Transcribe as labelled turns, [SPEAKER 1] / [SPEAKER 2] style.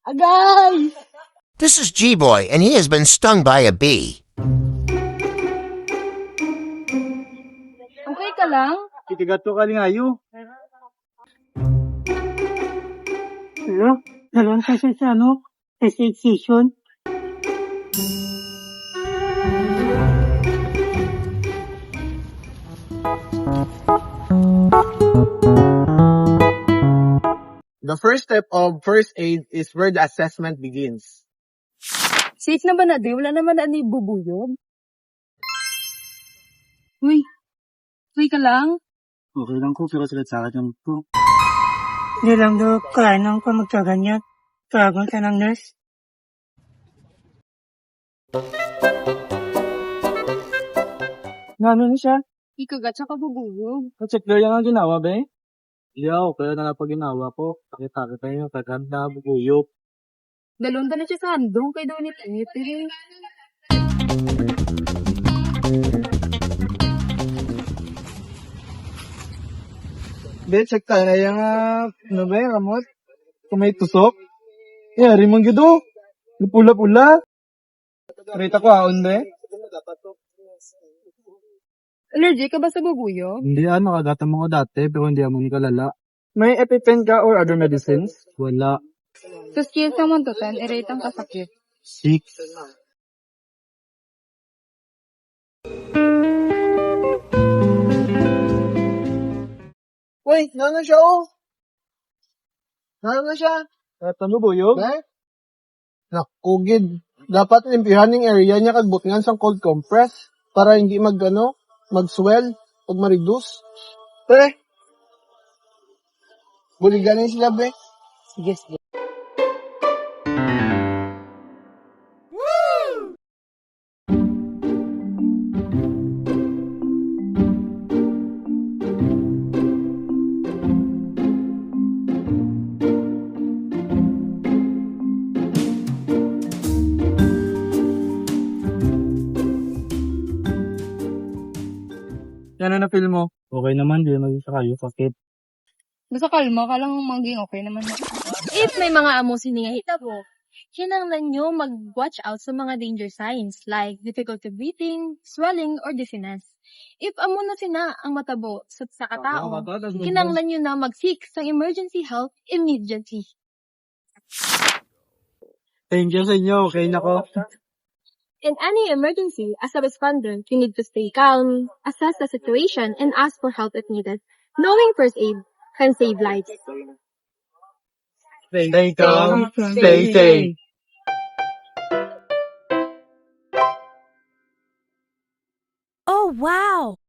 [SPEAKER 1] Agay!
[SPEAKER 2] This is G-Boy, and he has been stung by a bee.
[SPEAKER 1] Okay ka lang?
[SPEAKER 3] Kitigato ka lingayo. Hello? Dalawang session sa session.
[SPEAKER 4] The first step of first aid is where the assessment begins.
[SPEAKER 1] Safe na ba na di? Wala naman na ni bubuyog? Uy, okay ka lang?
[SPEAKER 3] Okay lang ko, pero sakit sa akin ko. Hindi lang daw, kaya nang pa magkaganyan. Tawagan ka ng nurse. Ano siya?
[SPEAKER 1] Ikagat sa kabubuyog.
[SPEAKER 3] Check lang ang ginawa, be? Hindi ako, kaya na pag ginawa ko. Pakita tayo, kaganda, buguyok.
[SPEAKER 1] Dalawang na siya sa handong kay daw ni Tete.
[SPEAKER 4] Be, check tayo na yung, ramot? Kung may tusok? Yeah, rimang gido. Pula-pula. Rita ko haon, be.
[SPEAKER 1] Allergic ka ba sa bubuyog?
[SPEAKER 3] Hindi nakagata mo ko dati, pero hindi mo kalala.
[SPEAKER 4] May EpiPen ka or other medicines?
[SPEAKER 3] Wala.
[SPEAKER 1] Sa scale sa 1 to 10, i-rate ang kasakit.
[SPEAKER 3] 6.
[SPEAKER 4] Uy, nano siya, oh. Nano siya?
[SPEAKER 3] Tano buyog?
[SPEAKER 4] Be? Nakugid. Dapat limpihan yung area niya kag butingan sa cold compress para hindi mag-swell o ma-reduce. Pre, buligan niya sila, be.
[SPEAKER 1] Sige, sige.
[SPEAKER 3] Yan na feel mo? Okay naman, di naman sa kayo, sakit.
[SPEAKER 1] Basta kalma ka lang maging okay naman.
[SPEAKER 5] If may mga amo siningahita po, kinanglan nyo mag-watch out sa mga danger signs like difficulty breathing, swelling, or dizziness. If amo na sina ang matabo sa katao, kinanglan nyo na mag-seek sa emergency help immediately.
[SPEAKER 3] Thank you sa inyo, okay na ko.
[SPEAKER 5] In any emergency, as a responder, you need to stay calm, assess the situation, and ask for help if needed. Knowing first aid can save lives.
[SPEAKER 3] Stay calm, stay safe.
[SPEAKER 6] Oh, wow!